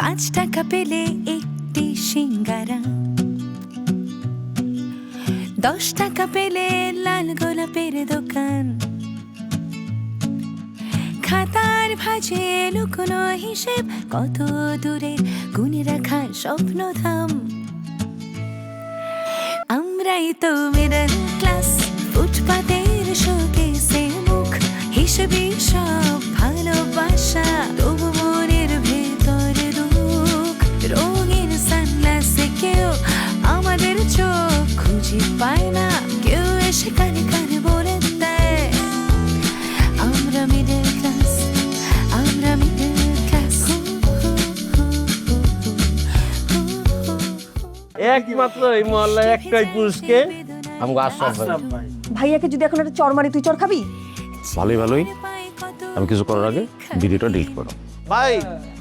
5 টাকা পেলে একটি সিঙ্গারা, 10 টাকা পেলে লাল গোলাপের দোকান, খাতার ভাঁজে লুকোনো হিসেব, কত দূরে গুনে রাখা স্বপ্নধাম। আমরাই তো মিডল ক্লাস, ফুটপাতের শোকেসে মুখ, হিসেবে সব ভালোবাসা, তবু মনের ভেতর দুঃখ। রঙিন সানগ্লাসে কেউ আমাদের চোখ খুঁজে পায় না, কেউ এসে কানে কানে বলে দেয় আমরা মিডল ক্লাস, আমরা মিডল ক্লাস। একমাত্র এই মহল্লায় একটাই পুরুষকে আমাকে আশরাফ ভাই। ভাইয়াকে যদি এখন একটা চর মারি, তুই চর খাবি? ভালোই আমি কিছু করার আগে ভিডিওটা ডিলিট করো। ভাই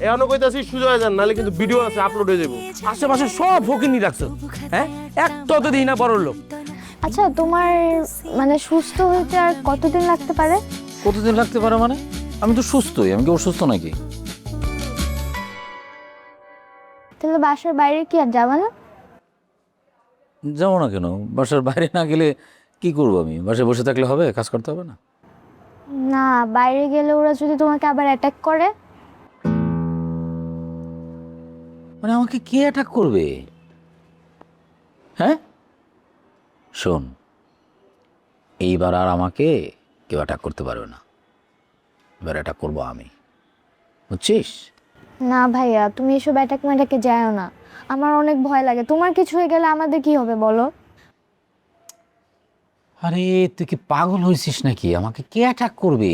এখনো কইতাছি সুযোগ যান, নাহলে কিন্তু ভিডিও আছে আপলোড হয়ে যাবো। আশেপাশে সব ফকিনি রাখছো, হ্যাঁ একটা তো দিই না বড় লোক। আচ্ছা, তোমার মানে সুস্থ হইতে আর কতদিন লাগতে পারে? কতদিন লাগতে পারে মানে? আমি তো সুস্থই, আমি কি অসুস্থ নাকি? তাহলে বাসার বাইরে কি আর যাবা না? যাবো না কেন? বাসার বাইরে না গেলে কি করবো আমি? বাসায় বসে থাকলে হবে? কাজ করতে হবে না? না, বাইরে গেলে ওরা যদি তোমাকে আবার অ্যাটাক করে? মানে আমাকে কে অ্যাটাক করবে? হ্যাঁ শোন, এইবার আর আমাকে কেউ অ্যাটাক করতে পারবে না, এবার অ্যাটাক করবো আমি, বুঝছিস? না ভাইয়া, তুমি এসব অ্যাটাক ম্যাটাকে যাও না, আমার অনেক ভয় লাগে। তোমার কিছু হয়ে গেলে আমাদের কি হবে বলো? আরে তুই কি পাগল হয়েছিস নাকি? আমাকে কে অ্যাটাক করবে?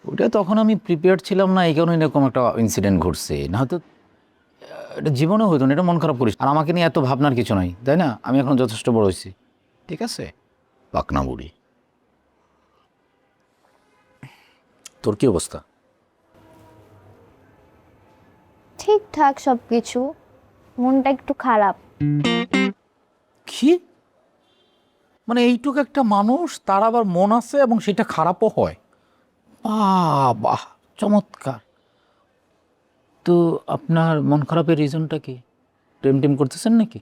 ওটা তখন আমি প্রিপেয়ার্ড ছিলাম না, এই কারণে এরকম একটা ইনসিডেন্ট ঘটছে, না হয়তো এটা জীবনে হইতো না। এটা মন খারাপ করিস, আর আমাকে নিয়ে এত ভাবনার কিছু নাই, তাই না? আমি এখন যথেষ্ট বড় হয়েছি, ঠিক আছে? পাকনা বুড়ি। তোর কি অবস্থা? ঠিকঠাক সব কিছু, মনটা একটু খারাপ। কি মানে এইটুকু একটা মানুষ, তার আবার মন আছে এবং সেটা খারাপও হয়? বাহ, চমৎকার। তো আপনার মন খারাপের রিজনটা কি? প্রেম টেম করতেছেন নাকি?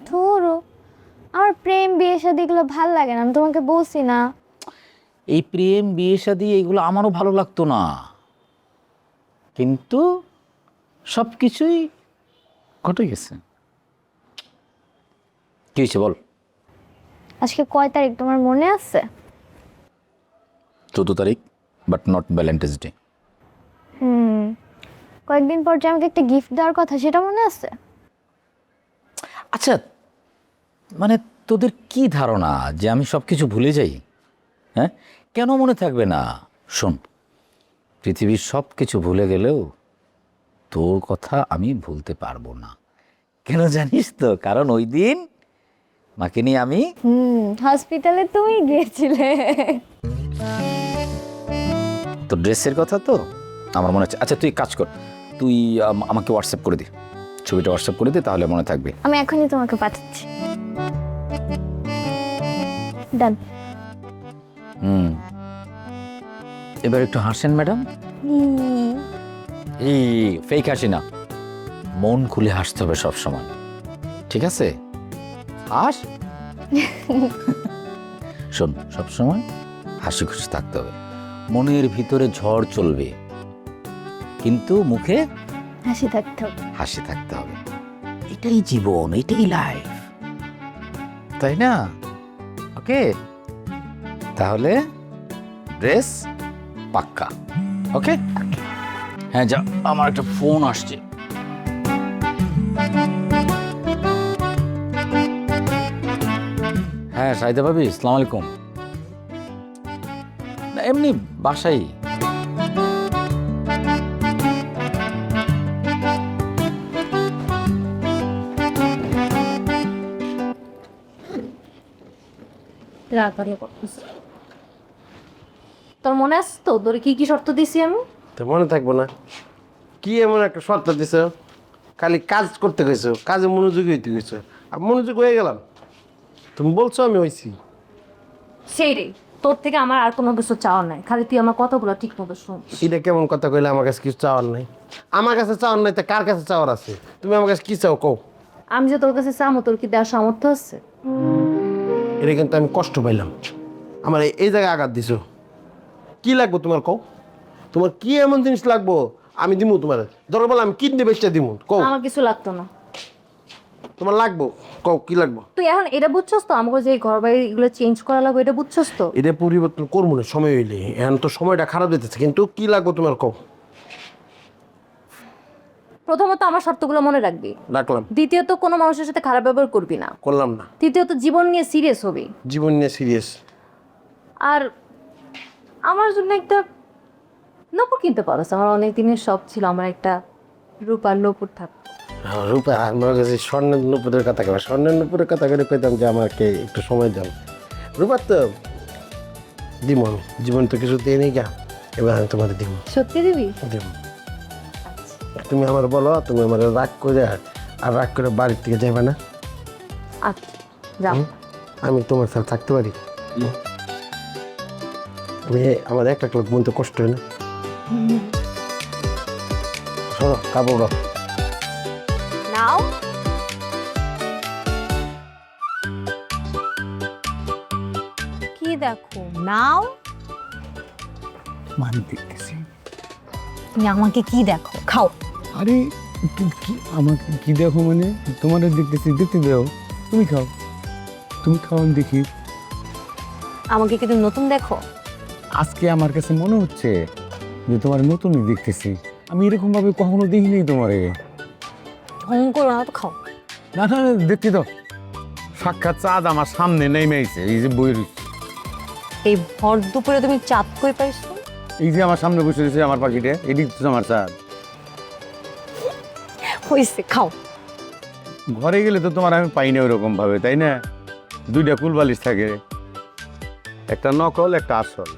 ধরো, আমার প্রেম বিয়ে শাদী এগুলো ভাল লাগে না, আমি তোমাকে বলছি না? এই প্রেম বিয়ে শাদী এইগুলো আমারও ভালো লাগতো না, কিন্তু সব কিছুই ঘটে গেছে। কি হয়েছে বল? আজকে কয় তারিখ তোমার মনে আছে? 14 তারিখ, বাট নট ভ্যালেন্টাইন্স ডে। কয়েকদিন পর যে আমাকে একটা গিফট দেওয়ার কথা, সেটা মনে আছে? আচ্ছা, মানে তোদের কি ধারণা যে আমি সব কিছু ভুলে যাই? হ্যাঁ, কেন মনে থাকবে না? শোন, পৃথিবীর সব কিছু ভুলে গেলেও তোর কথা আমি ভুলতে পারবো না। কেন জানিস তো? কারণ ওই দিন মাকে নিয়ে আমি হসপিটালে তুমি গিয়েছিলে। তোর ড্রেসের কথা তো আমার মনে আছে। আচ্ছা তুই কাজ কর, তুই আমাকে হোয়াটসঅ্যাপ করে দে, ছবিটা হোয়াটসঅ্যাপ করে দে, তাহলে মনে থাকবে। আমি এখনই তোমাকে পাঠাচ্ছি। ডান। এবার একটু হাসেন ম্যাডাম। এই ফেক হাসি না, মন খুলে হাসতে হবে সব সময়, ঠিক আছে? হাস। শোন, সব সময় হাসি খুশি থাকতে হবে, মনের ভিতরে ঝড় চলবে কিন্তু মুখে হাসি থাকতে হবে। হাসি থাকতে হবে। এটাই জীবন, এটাই লাইফ, তাই না? ওকে, তাহলে ড্রেস পাক্কা। ওকে, হ্যাঁ যা, আমার একটা ফোন আসছে। হ্যাঁ সাইদা ভাবি, আসসালামু আলাইকুম। না এমনি বাসাই। তোর মনে আছে তো তোর কি কি শর্ত দিছি আমি? তো মনে থাকবো না? কি এমন একটা শর্ত দিছ? খালি কাজ করতে গেছো, কাজে মনোযোগী হইতে গেছো, আর মনোযোগ হয়ে গেলাম। তুমি বলছো আমি হইছি। সেই রে, তোর থেকে আমার আর কোনো কিছু চাওয়ার নাই, খালি তুই আমার কথাগুলো ঠিক মতো শুন। এটা কেমন কথা কইলে? আমার কাছে কিছু চাওয়ার নাই। আমার কাছে চাওয়ার নাই, তা কার কাছে চাওয়ার আছে? তুমি আমার কাছে কি চাও কও? আমি যে তোর কাছে চামো, তোর কি দেওয়ার সামর্থ্য আছে? এটা কিন্তু আমি কষ্ট পাইলাম। আমার এই জায়গায় আঘাত দিছো। কি লাগবো তোমার কও? তোমার কি এমন জিনিস লাগবো আমি দিমু তোমার? দরকার বলে আমি কিডনি বেচটা দিমু, কও। আমার কিছু লাগতো না। তোমার লাগবো, কও কি লাগবো? তুই এখন এটা বুঝছস তো, আমাকে যে ঘর বাড়ি এগুলো চেঞ্জ করা লাগবে, এটা বুঝছস তো? এটা পরিবর্তন করবো না সময় হইলে। এখন তো সময়টা খারাপ যেতেছে, কিন্তু কি লাগবো তোমার কও। প্রথমত আমার শর্তগুলো মনে রাখবি, রাখলাম। দ্বিতীয়ত কোনো মানুষের সাথে খারাপ ব্যবহার করবি না, করলাম না। তৃতীয়ত জীবন নিয়ে সিরিয়াস হবি, জীবন নিয়ে সিরিয়াস। আর আমার জন্য একটা নপুর কিনতে পারস। আমার অনেক দিনের শখ ছিল আমার একটা রূপার নপুর থাকতো। রূপা আমার কাছে স্বর্ণের নুপুরের কথা কবে? স্বর্ণের নুপুরের কথা করে কইতাম যে আমাকে একটু সময় দাও। রূপার তো দিব আমি, জীবন তো কিছু দিয়ে নেই গা, এবার আমি তোমার দিব। সত্যি দিবি? দিব। তুমি আমার বলো, তুমি আমার রাগ করে আর রাগ করে বাড়ির থেকে যাবে না? আচ্ছা যাও। আমি তোমার সাথে থাকতে পারি? তুমি আমার একটা লোক মনতে কষ্ট হয় না? সরো কাপড় দাও। নাও। কি দেখো? নাও। মানে দেখতেছি। তুমি আমাকে কি দেখো? খাও। আরে কি আমাকে কি দেখো মানে? তোমার দেখতেছি, দেখতে দাও। তুমি খাও, তুমি খাও, আমি দেখি। আমাকে কি তুমি নতুন দেখো? আজকে আমার কাছে মনে হচ্ছে যে তোমার নতুনই দেখতেছি। আমি এরকম ভাবে কখনো দেখিনি তোমারে। ঢং করো না তো, খাও। না না না, দেখতে দাও। সাক্ষাৎ চাঁদ আমার সামনে নেমে আইছে। এই যে বই, এই ভর দুপুরে তুমি চাঁদ কই পাইছো? এই যে আমার সামনে বসে রয়েছে আমার পাখিটা, এদিক তো আমার চাঁদ। হইছে, খাও। ঘরে গেলে তো তোমার আমি পাই না ওরকম ভাবে, তাই না? দুইটা কুলবালিশ থাকে, একটা নকল একটা আসল।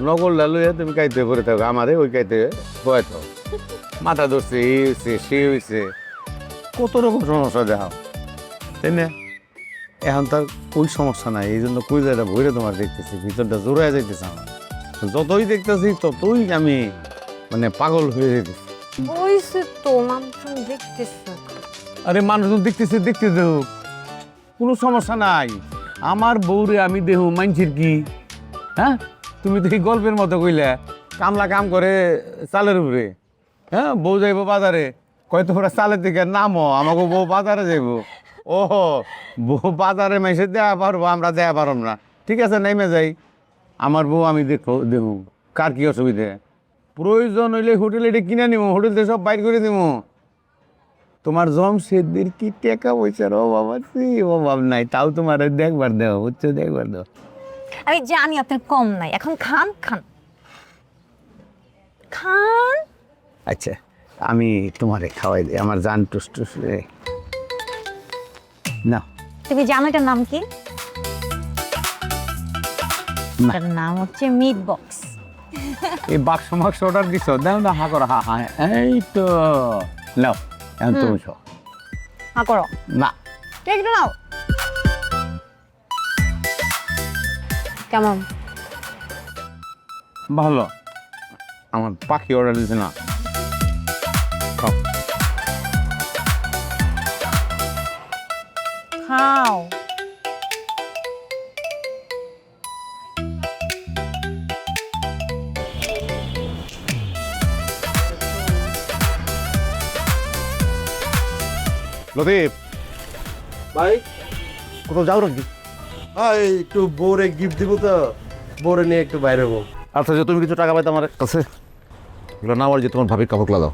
নকলটা লইয়া তুমি কাইতে করে থাকো, আমারে ওই কাইতে বয়ে থাকো। মাথা ধরছে, এই হয়েছে সে হয়েছে, কত রকম সমস্যা দেখাও, তাই না? এখন তার ওই সমস্যা নাই, এই জন্য কই জায়গাটা ভরে তোমার দেখতেছি, ভিতরটা জোড়ায় যাইতেছে আমার। যতই দেখতেছি ততই আমি মানে পাগল হয়ে যেতেছি। হইছে তো, মানুষজন দেখতেছে। আরে মানুষজন দেখতেছে, দেখতে দেহ, কোনো সমস্যা নাই। আমার বউরে আমি দেহ মানছির কি? হ্যাঁ, তুমি তো এই গল্পের মতো কইলা কামলা কাম করে চালের উপরে। হ্যাঁ, বউ যাইব বাজারে, কয় তোমরা চালের দিকে নামো, আমাকে বউ বাজারে যাইব। ও বউ বাজারে মেসে দেওয়া পারবো, আমরা দেওয়া পারব না। ঠিক আছে, নেমে যাই। আমার বউ আমি দেখো, কার কি অসুবিধা? প্রয়োজন হইলে হোটেলে এটা কিনে নিব, হোটেল থেকে সব বাইর করে দিব। তোমার জমশেদদের কি টাকা পয়সার অভাব আছে? অভাব নাই, তাও তোমার দেখবার দেও, বুঝছো? দেখবার দেও। আমি জানি আপনার কম নাই, এখন খান খান খান। আচ্ছা, আমি তোমারে খাওয়াই দিই, আমার জান টুস টুস রে। না, তুমি জানো এটার নাম কি? না। এটার নাম হচ্ছে মিট বক্স। এই বাক্স মাক্স অর্ডার দিছ, দাও না, হা করো, হা হা, এই তো নাও, এখন তুমি খাও। হ্যাঁ করো না, একটু নাও। কেমন? ভালো। আমার পাখি অর্ডার দিছে না, খাও। খাও। লতিফ, ভাই কোথাও যাও নাকি? একটু বউরে গিফট দিব তো, বউরে নিয়ে একটু বাইরে হবো। আচ্ছা, যে তুমি কিছু টাকা পাইতে আমার কাছে, এগুলো না বল যে তোমার ভাবির কাপড়গুলো দাও।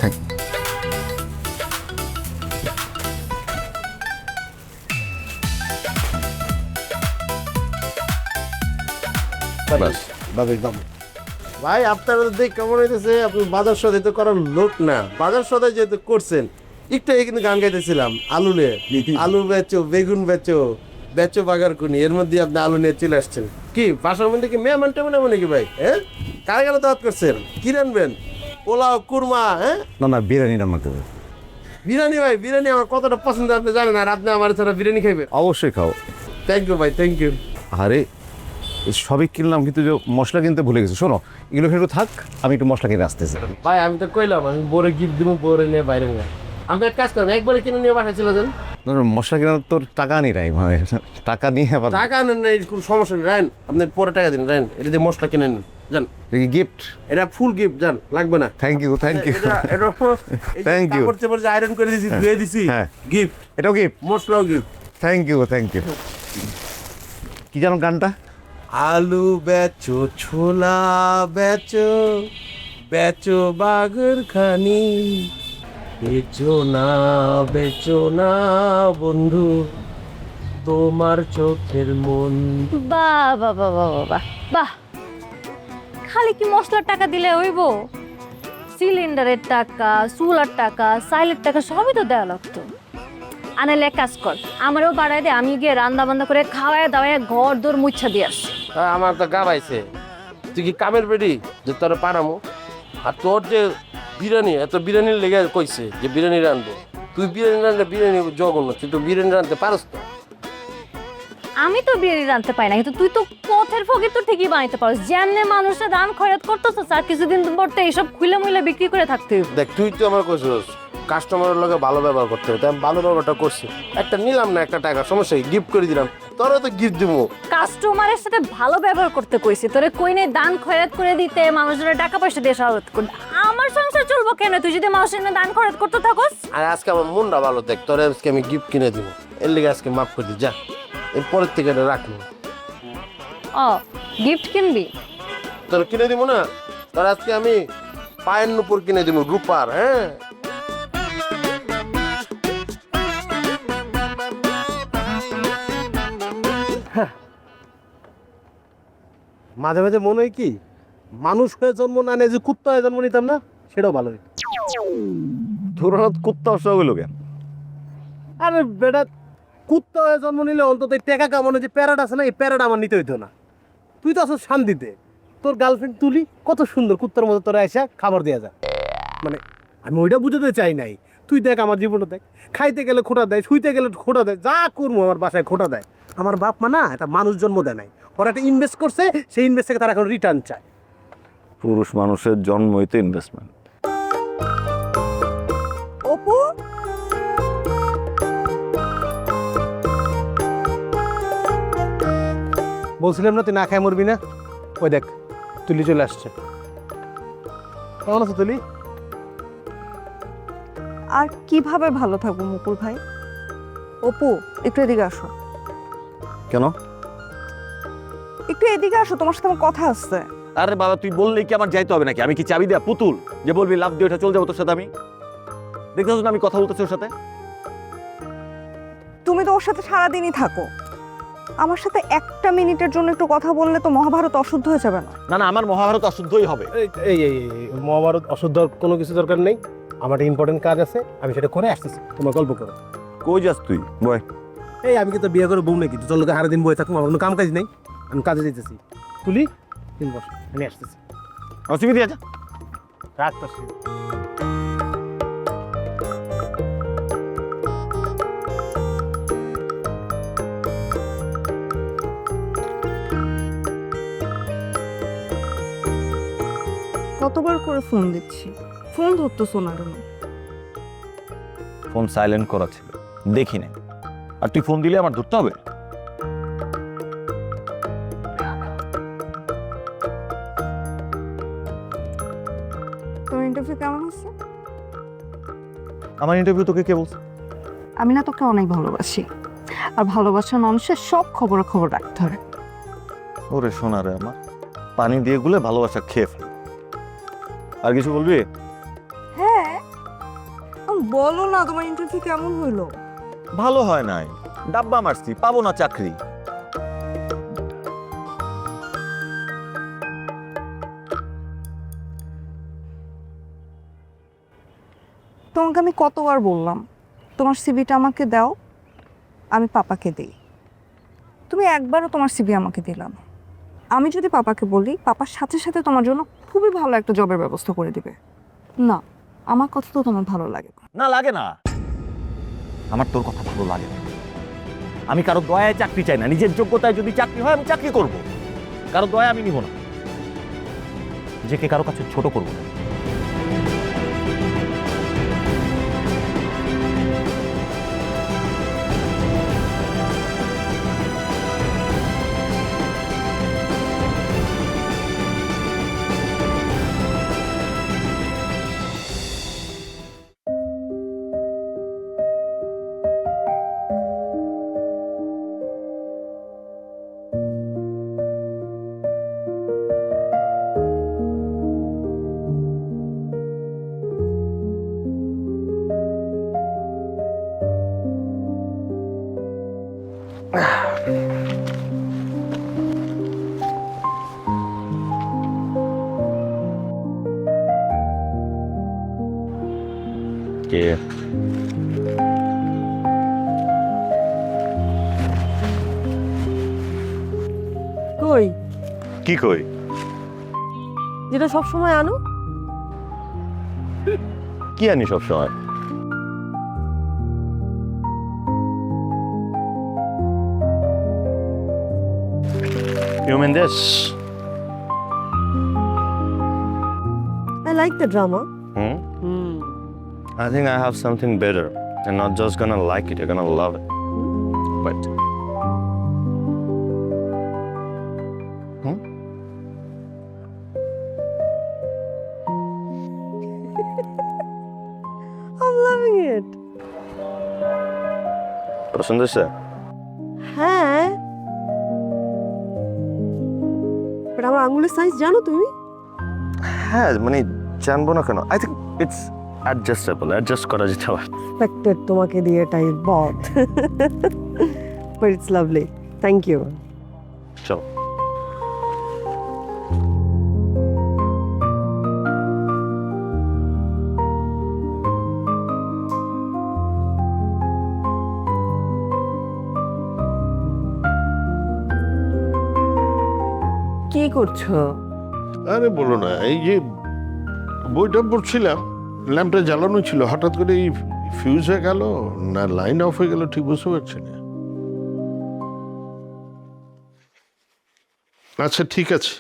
থ্যাংক ব্যাস। ভাবির দাম। ভাই আপনারা তো দেখ কেমন হইতেছে, আপনি বাজার সদাই তো করার লোক না। বাজার সদাই যেহেতু করছেন, একটু আগে কিন্তু গান গাইতেছিলাম, আলু নিয়ে। আলু বেচো, বেগুন বেচো, বেচো বাগার কুনি, এর মধ্যে আপনি আলু নিয়ে চলে আসছেন। কি বাসার মধ্যে কি মেহমান টেমন এমন নাকি ভাই? হ্যাঁ, কারা কারা দাওয়াত করছেন? কি রানবেন? পোলাও, কুরমা? হ্যাঁ, না না, বিরিয়ানি রান্না করবে। বিরিয়ানি? ভাই বিরিয়ানি আমার কতটা পছন্দ আপনি জানেন, আর আপনি আমার ছাড়া বিরিয়ানি খাইবেন? অবশ্যই খাও। থ্যাংক ইউ ভাই, থ্যাংক ইউ। আরে এই সবই কিনলাম কিন্তু যে মশলা কিনতে ভুলে গেছি। শোনো, এগুলো একটু থাক, আমি একটু মশলা কিনে আসতেছি। ভাই আমি তো কইলাম আমি বড় গিফট দিব, বড় নিয়ে বাইরে না। আমি এক কাজ করেন, একবারে কিনে নিয়ে বাসায় চলে যান। না, না, মশলা কেনার তোর টাকা নেই রাই ভাই, টাকা নিয়ে আবার টাকা নেন নাই, কোনো সমস্যা নেই, রাইন আপনি পরে টাকা দিন, রাইন এটা দিয়ে মশলা কিনে নিন যান। গিফট। এটা ফুল গিফট, যান লাগবে না। Thank you, thank you, Thank you. Iron করে দিছি, ধুয়ে দিছি, হ্যাঁ। গিফট, এটাও গিফট। মশলাও gift. Thank you, thank you. কি জানো গানটা? আলু বেচো, ছোলা বেচো, বেচো বাগর খানি, বেচো না বন্ধু তোমার চোখের মন। বাহ বাহ বাহ বাহ বাহ বাহ বাহ, খালি কি মশলার টাকা দিলে হইব? সিলিন্ডারের টাকা, চুলার টাকা, সাইলের টাকা সবই তো দেওয়া লাগতো। আনালে এক কাজ কর, আমারও বাড়াই দে, আমি গিয়ে রান্না বান্না করে খাওয়ায় দাওয়ায় ঘর দোর মুচ্ছা দিয়ে আসি। আমার তো গাবাইছে, তুই কি কামের বেড়ি যে তোর পারামো? আর তোর যে বিরিয়ানি, এত বিরিয়ানির লেগে কইছে যে বিরিয়ানি রানবো, তুই বিরিয়ানি রানলে বিরিয়ানি জঘন্য, তুই তো বিরিয়ানি রানতে পারস তো। আমি তো বিরিয়ানি রাঁধতে পারি না, কিন্তু তুই তো পথের ফকির তো ঠিকই বানাইতে পারস। যেমনে মানুষের দান খয়রাত করতেছ, আর কিছুদিন পরতে এইসব খুলে মুলে বিক্রি করে থাকতে হবে। দেখ তুই তো আমার কইছিস কাস্টমারের লগে ভালো ব্যবহার করতে হবে, তাই আমি ভালো ব্যবহারটা করছি। একটা নিলাম না, একটা টাকা সমস্যা, গিফট করে দিলাম, তোরও তো গিফট দিব। কাস্টমারের সাথে ভালো ব্যবহার করতে কইছি, তোরে কই নেই দান খয়রাত করে দিতে, মানুষের টাকা পয়সা দিয়ে সাহায্য করতে। আমার সংসার চলবো কেন তুই যদি মানুষের দান খয়রাত করতে থাকস? আর আজকে আমার মনটা ভালো, দেখ তোরে আজকে আমি গিফট কিনে দিব, এর লেগে আজকে মাফ করে দি, যা এরপরের থেকে এটা রাখবো। ও গিফট কিনবি? তোর কিনে দিব না, তোর আজকে আমি পায়ের নুপুর কিনে দিব, রূপার। হ্যাঁ, মাঝে মাঝে মনে হয় কি, মানুষ হয়ে জন্ম না নিয়ে যে কুত্তা হয়ে জন্ম নিতাম না, সেটাও ভালো হতো। তোর কুত্তা অসহ হইলো কেন? আরে বেটা, কুত্তা হয়ে জন্ম নিলে অন্তত এই টেকা কামানো যে প্যারাড আছে না, এই প্যারাড আমার নিতে হইতো না। তুই তো আসলে শান্তিতে, তোর গার্লফ্রেন্ড তুলি কত সুন্দর কুত্তার মতো তোরা এসে খাবার দেওয়া যায়। মানে আমি ওইটা বুঝাতে চাই নাই, তুই দেখ আমার জীবনটা দেখ, খাইতে গেলে খোঁটা দেয়, শুইতে গেলে খোঁটা দেয়, যা করবো আমার বাসায় খোঁটা দেয়। আমার বাপ মা না এটা মানুষ জন্ম দেয় নাই, ওরা একটা ইনভেস্ট করছে, সেই ইনভেস্ট থেকে তারা এখন রিটার্ন চায়। পুরুষ মানুষের জন্মই তো ইনভেস্টমেন্ট। অপু, বলছিলাম না তুই না খায় মরবি না, ওই দেখ তুলি চলে আসছে। কেমন আছো তুলি? আর কিভাবে ভালো থাকবো মুকুল ভাই? অপু একটু এদিকে আসো, কেন? একটু এদিকে আসো, তোমার সাথে আমার কথা আছে। আরে বাবা, তুই বললেই কি আমার যাইতে হবে নাকি? আমি কি চাবি দেয়া পুতুল যে বলবি লাভ দিয়ে ওটা চলে যাবো তোর সাথে? আমি দেখতেছ না আমি কথা বলতেছি ওর সাথে। তুমি তো ওর সাথে সারাদিনই থাকো, আমার সাথে একটা মিনিটের জন্য একটু কথা বললে তো মহাভারত অশুদ্ধ হয়ে যাবে না? না না, আমার মহাভারত অশুদ্ধই হবে। এই এই মহাভারত অশুদ্ধ কোনো কিছু দরকার নেই, আমার একটা ইম্পর্টেন্ট কাজ আছে, আমি সেটা করে আসতেছি, তোমার গল্প করো। কই যাস তুই? বয়। এই আমি কি তো বিয়ে করে বউ নাকি চল লোকে সারাদিন বয়ে থাকবো, আমার কোনো কাম কাজ নেই, আমি কাজে যেতেছি। তুলি তিন বস, আমি আসতেছি। অসুবিধা আছে? রাখতেছি। কতবার করে ফোন দিচ্ছি, ফোন ধরতেছো না কেন? ফোন সাইলেন্ট করা ছিল, দেখি নাই। আর তুই ফোন দিলে আমার ধরতে হবে? তোমার ইন্টারভিউ কেমন হচ্ছে? আমার ইন্টারভিউ তোকে কে বলছে? আমি না তোকে অনেক ভালোবাসি, আর ভালোবাসার মানুষের সব খবরাখবর রাখতে হবে। ওরে শোনা রে আমার, পানি দিয়ে গুলে ভালোবাসা খেয়ে ফেল। আর কিছু বলবি? হ্যাঁ বলো না, তোমার ইন্টারভিউ কেমন হইলো? ভালো হয় নাই, ডাব্বা মারছি, পাবো না চাকরি। তোমাকে আমি কতবার বললাম তোমার সিভিটা আমাকে দাও, আমি পাপাকে দিই। তুমি একবারও তোমার সিভি আমাকে দিলাম। আমি যদি পাপাকে বলি, পাপার সাথে সাথে তোমার জন্য খুবই ভালো একটা জবের ব্যবস্থা করে দিবে। না, আমার কথা তো তোমার ভালো লাগে না। না লাগে না, আমার তোর কথা ভালো লাগে না। আমি কারো দয়ায় চাকরি চাই না, নিজের যোগ্যতায় যদি চাকরি হয় আমি চাকরি করব, কারো দয়া আমি নিব না, নিজেকে কারো কাছে ছোট করব না। কে? কই কি কই? যেটা সব সময় আনো? কি আনি সব সময়? You mean this? I like the drama. I think I have something better. You're not just gonna like it, you're gonna love it. But I'm loving it. পছন্দ হয়েছে? হ্যাঁ, বাট আমার আঙ্গুলের সাইজ জানো তুমি? হ্যাঁ, মানে জানবো না কেন? I think it's adjustable. Adjust করা যেতে পারে। এক্সপেক্টেড তোমাকে দিয়ে এটাই বদ। But it's lovely, thank you. চলো। কি করছো? আরে বলো না, এই যে বইটা পড়ছিলাম, ল্যাম্পটা জ্বালানো ছিল, হঠাৎ করে এই ফিউজ হয়ে গেল না লাইন অফ হয়ে গেল ঠিক বুঝতে পারছি না। আচ্ছা ঠিক আছে,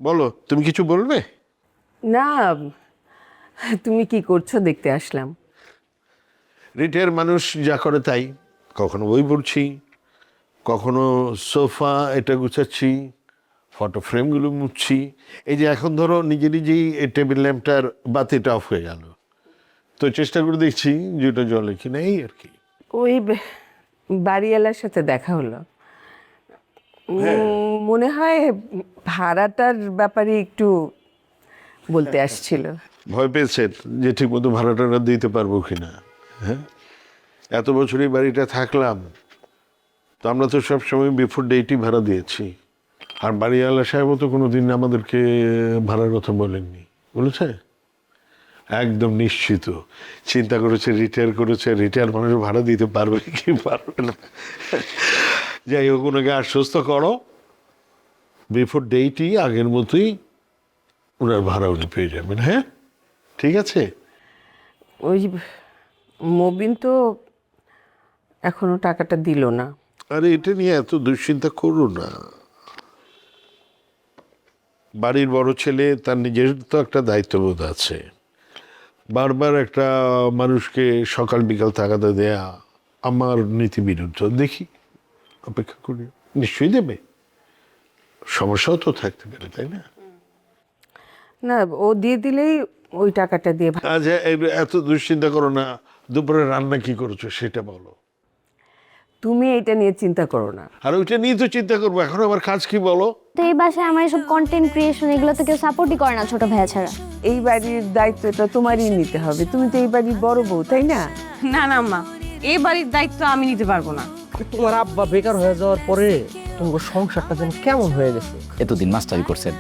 বলো তুমি কিছু বলবে? না, তুমি কি করছো দেখতে আসলাম। রিটায়ার মানুষ যা করে তাই, কখনো বই পড়ছি, কখনো সোফা এটা গুছাচ্ছি, ফটো ফ্রেমগুলো মুছছি। এই যে এখন ধরো নিজে নিজেই এই টেবিল ল্যাম্পটার বাতিটা অফ হয়ে গেল, তো চেষ্টা করে দেখছি যে ওটা জ্বলে কিনা, এই আর কি। ওই বাড়িওয়ালার সাথে দেখা হলো, মনে হয় ভাড়াটার ব্যাপারে একটু বলতে আসছিল। ভয় পেয়েছেন যে ঠিক মতো ভাড়াটা দিতে পারবো কিনা? হ্যাঁ, এত বছর এই বাড়িটা থাকলাম, তো আমরা তো সবসময় বিফোর ডেটই ভাড়া দিয়েছি, আর বাড়িওয়ালা সাহেবও তো কোনোদিন আমাদেরকে ভাড়ার কথা বলেননি। বলেছে একদম নিশ্চিত, চিন্তা করেছে, রিটায়ার করেছে, রিটায়ার মানুষ ভাড়া দিতে পারবে কি পারবে না। যাই হোক, ওনাকে আশ্বস্ত করো বিফোর ডেটই আগের মতোই ওনার ভাড়া উনি পেয়ে যাবেন। হ্যাঁ ঠিক আছে। ওই মবিন তো এখনো টাকাটা দিল না। আরে এটা নিয়ে এত দুশ্চিন্তা করো না, বাড়ির বড় ছেলে, তার নিজের তো একটা দায়িত্ববোধ আছে। বারবার একটা মানুষকে সকাল বিকাল তাগাদা দেয়া আমার নীতি বিরুদ্ধ। দেখি, অপেক্ষা করি, নিশ্চয়ই দেবে, সমস্যাও তো থাকতে পারে, তাই না? না, ও দিয়ে দিলেই ওই টাকাটা দিয়ে আচ্ছা এত দুশ্চিন্তা করো না, দুপুরে রান্না কি করেছো সেটা বলো। তুমি এটা নিয়ে চিন্তা করো না। আর ওইটা নিয়ে তো চিন্তা করবো, এখন আমার কাজ কি বলো? তো এই বাসায় আমার এসব কন্টেন্ট ক্রিয়েশন এগুলো তো কেউ সাপোর্টই করে না ছোট ভাইয়া ছাড়া। এই বাড়ির দায়িত্বটা তোমারই নিতে হবে, তুমি তো এই বাড়ির বড় বউ, তাই না? না না মা, এই বাড়ির দায়িত্ব আমি নিতে পারবো না। তোমার আব্বা বেকার হয়ে যাওয়ার পরে তোমার সংসারটা যেন কেমন হয়ে গেছে। এতদিন মাস্টারি করছেন,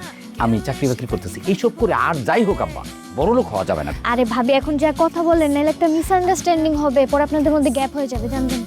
আমি চাকরি বাকরি করতেছি, এইসব করে আর যাই হোক আব্বা বড় লোক হওয়া যাবে না। আরে ভাবি, এখন যা কথা বলেন নাহলে একটা মিসআন্ডারস্ট্যান্ডিং হবে, পরে আপনাদের মধ্যে গ্যাপ হয়ে যাবে, জানবেন।